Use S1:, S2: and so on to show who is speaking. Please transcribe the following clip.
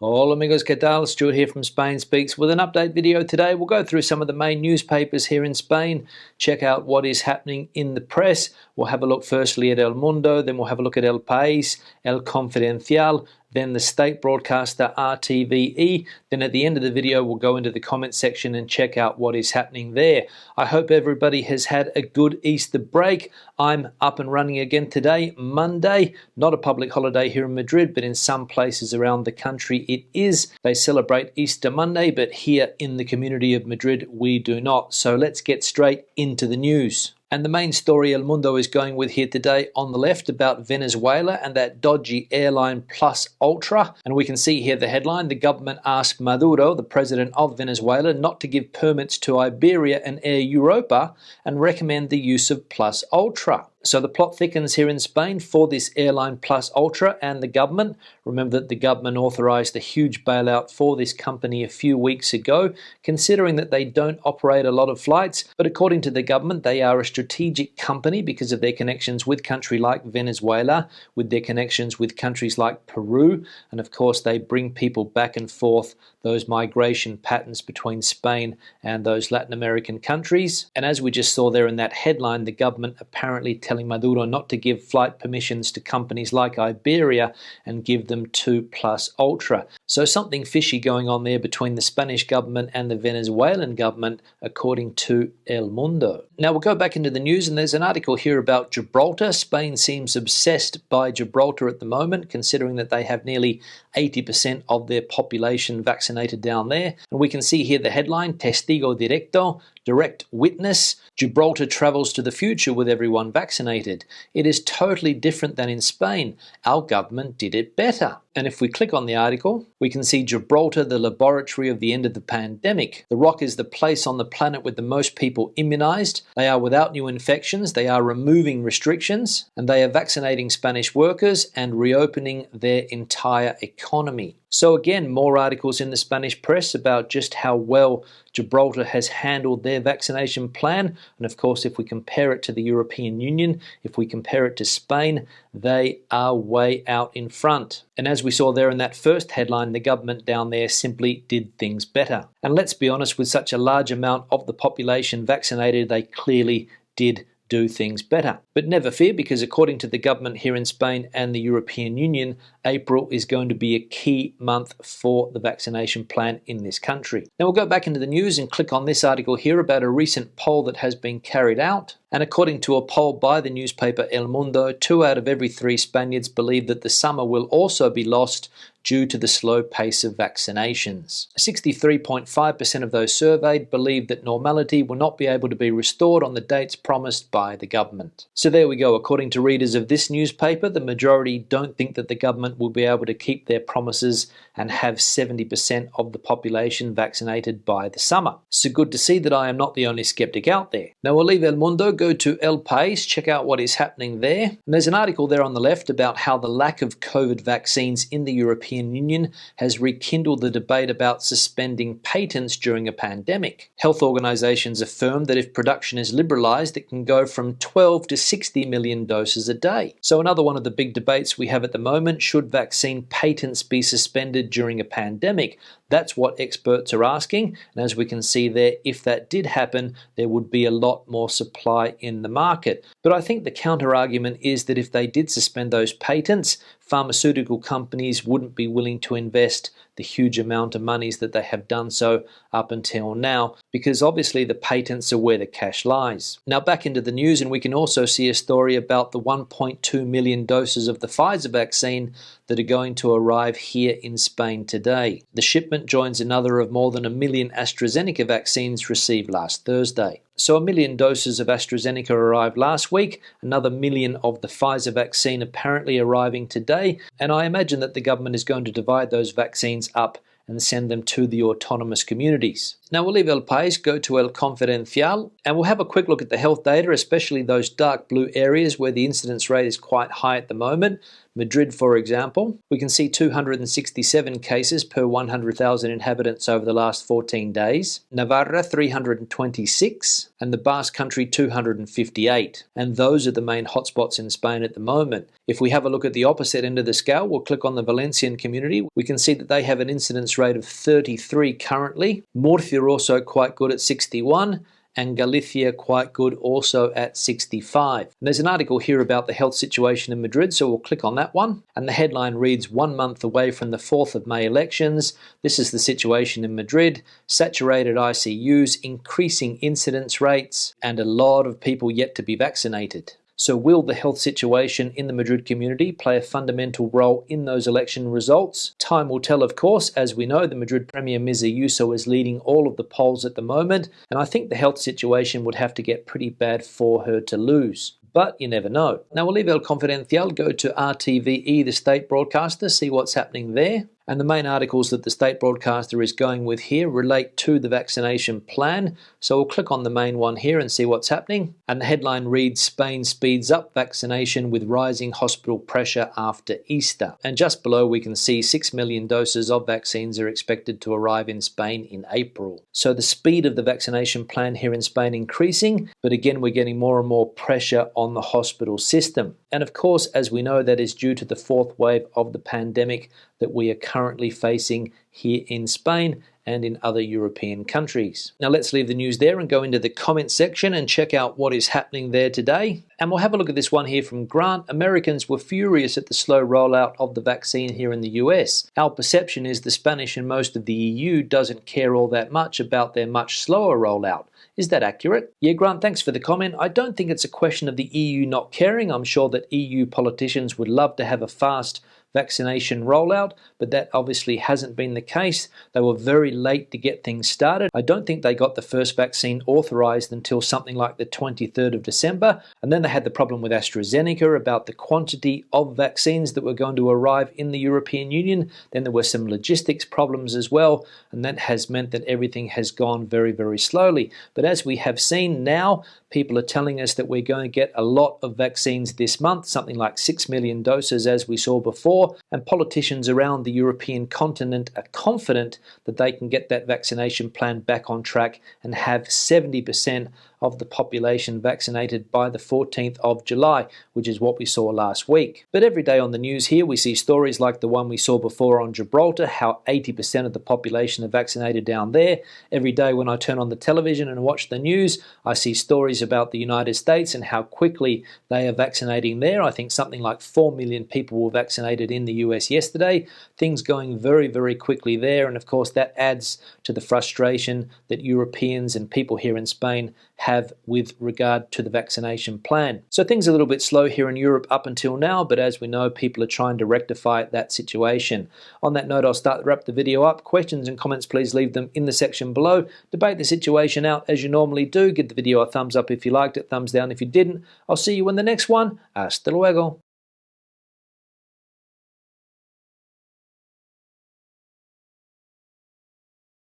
S1: Hola amigos, ¿qué tal? Stuart here from Spain Speaks with an update video today. We'll go through some of the main newspapers here in Spain, check out what is happening in the press. We'll have a look firstly at El Mundo, then we'll have a look at El País, El Confidencial, then the state broadcaster RTVE. Then at the end of the video, we'll go into the comment section and check out what is happening there. I hope everybody has had a good Easter break. I'm up and running again today, Monday. Not a public holiday here in Madrid, but in some places around the country it is. They celebrate Easter Monday, but here in the community of Madrid, we do not. So let's get straight into the news. And the main story El Mundo is going with here today on the left about Venezuela and that dodgy airline Plus Ultra. And we can see here the headline: the government asked Maduro, the president of Venezuela, not to give permits to Iberia and Air Europa and recommend the use of Plus Ultra. So the plot thickens here in Spain for this airline Plus Ultra and the government. Remember that the government authorized a huge bailout for this company a few weeks ago, considering that they don't operate a lot of flights. But according to the government, they are a strategic company because of their connections with countries like Venezuela, with their connections with countries like Peru, and of course they bring people back and forth, those migration patterns between Spain and those Latin American countries. And as we just saw there in that headline, the government apparently telling Maduro not to give flight permissions to companies like Iberia and give them to Plus Ultra. So something fishy going on there between the Spanish government and the Venezuelan government, according to El Mundo. Now we'll go back into the news, and there's an article here about Gibraltar. Spain seems obsessed by Gibraltar at the moment, considering that they have nearly 80% of their population vaccinated down there. And we can see here the headline: Testigo Directo, direct witness. Gibraltar travels to the future with everyone vaccinated. It is totally different than in Spain. Our government did it better. And if we click on the article, we can see Gibraltar, the laboratory of the end of the pandemic. The Rock is the place on the planet with the most people immunized. They are without new infections. They are removing restrictions, and they are vaccinating Spanish workers and reopening their entire economy. So again, more articles in the Spanish press about just how well Gibraltar has handled their vaccination plan. And of course, if we compare it to the European Union, if we compare it to Spain, they are way out in front. And as we saw there in that first headline, the government down there simply did things better. And let's be honest, with such a large amount of the population vaccinated, they clearly did do things better. But never fear, because according to the government here in Spain and the European Union, April is going to be a key month for the vaccination plan in this country. Now we'll go back into the news and click on this article here about a recent poll that has been carried out. And according to a poll by the newspaper El Mundo, 2 out of every 3 Spaniards believe that the summer will also be lost due to the slow pace of vaccinations. 63.5% of those surveyed believe that normality will not be able to be restored on the dates promised by the government. So there we go. According to readers of this newspaper, the majority don't think that the government will be able to keep their promises and have 70% of the population vaccinated by the summer. So good to see that I am not the only skeptic out there. Now we'll leave El Mundo, go to El País, check out what is happening there. And there's an article there on the left about how the lack of COVID vaccines in the European Union has rekindled the debate about suspending patents during a pandemic. Health organizations affirm that if production is liberalized, it can go from 12 to 60 million doses a day. So another one of the big debates we have at the moment: should vaccine patents be suspended during a pandemic? That's what experts are asking. And as we can see there, if that did happen, there would be a lot more supply in the market. But I think the counter argument is that if they did suspend those patents, pharmaceutical companies wouldn't be willing to invest the huge amount of monies that they have done so up until now, because obviously the patents are where the cash lies. Now back into the news, and we can also see a story about the 1.2 million doses of the Pfizer vaccine that are going to arrive here in Spain today. The shipment joins another of more than 1 million AstraZeneca vaccines received last Thursday. So 1 million doses of AstraZeneca arrived last week, another 1 million of the Pfizer vaccine apparently arriving today, and I imagine that the government is going to divide those vaccines up and send them to the autonomous communities. Now we'll leave El País, go to El Confidencial, and we'll have a quick look at the health data, especially those dark blue areas where the incidence rate is quite high at the moment. Madrid, for example, we can see 267 cases per 100,000 inhabitants over the last 14 days. Navarra, 326, and the Basque Country, 258. And those are the main hotspots in Spain at the moment. If we have a look at the opposite end of the scale, we'll click on the Valencian community. We can see that they have an incidence rate of 33 currently. Murcia also quite good at 61. And Galicia quite good also at 65. And there's an article here about the health situation in Madrid, so we'll click on that one. And the headline reads, 1 month away from the 4th of May elections. This is the situation in Madrid. Saturated ICUs, increasing incidence rates, and a lot of people yet to be vaccinated. So will the health situation in the Madrid community play a fundamental role in those election results? Time will tell, of course. As we know, the Madrid Premier Ms. Ayuso is leading all of the polls at the moment, and I think the health situation would have to get pretty bad for her to lose. But you never know. Now we'll leave El Confidencial, go to RTVE, the state broadcaster, see what's happening there. And the main articles that the state broadcaster is going with here relate to the vaccination plan. So we'll click on the main one here and see what's happening. And the headline reads, Spain speeds up vaccination with rising hospital pressure after Easter. And just below we can see 6 million doses of vaccines are expected to arrive in Spain in April. So the speed of the vaccination plan here in Spain increasing, but again we're getting more and more pressure on the hospital system. And of course, as we know, that is due to the 4th wave of the pandemic that we are currently facing here in Spain and in other European countries. Now let's leave the news there and go into the comment section and check out what is happening there today. And we'll have a look at this one here from Grant. Americans were furious at the slow rollout of the vaccine here in the US. Our perception is the Spanish and most of the EU doesn't care all that much about their much slower rollout. Is that accurate? Yeah, Grant, thanks for the comment. I don't think it's a question of the EU not caring. I'm sure that EU politicians would love to have a fast vaccination rollout, but that obviously hasn't been the case. They were very late to get things started. I don't think they got the first vaccine authorized until something like the 23rd of December, and then they had the problem with AstraZeneca about the quantity of vaccines that were going to arrive in the European Union. Then there were some logistics problems as well, and that has meant that everything has gone very, very slowly. But as we have seen now, people are telling us that we're going to get a lot of vaccines this month, something like 6 million doses as we saw before, and politicians around the European continent are confident that they can get that vaccination plan back on track and have 70% of the population vaccinated by the 14th of July, which is what we saw last week. But every day on the news here, we see stories like the one we saw before on Gibraltar, how 80% of the population are vaccinated down there. Every day when I turn on the television and watch the news, I see stories about the United States and how quickly they are vaccinating there. I think something like 4 million people were vaccinated in the US yesterday. Things going very, very quickly there. And of course, that adds to the frustration that Europeans and people here in Spain have with regard to the vaccination plan. So things are a little bit slow here in Europe up until now, but as we know, people are trying to rectify that situation. On that note, I'll start to wrap the video up. Questions and comments, please leave them in the section below. Debate the situation out as you normally do. Give the video a thumbs up if you liked it, thumbs down if you didn't. I'll see you in the next one. Hasta luego.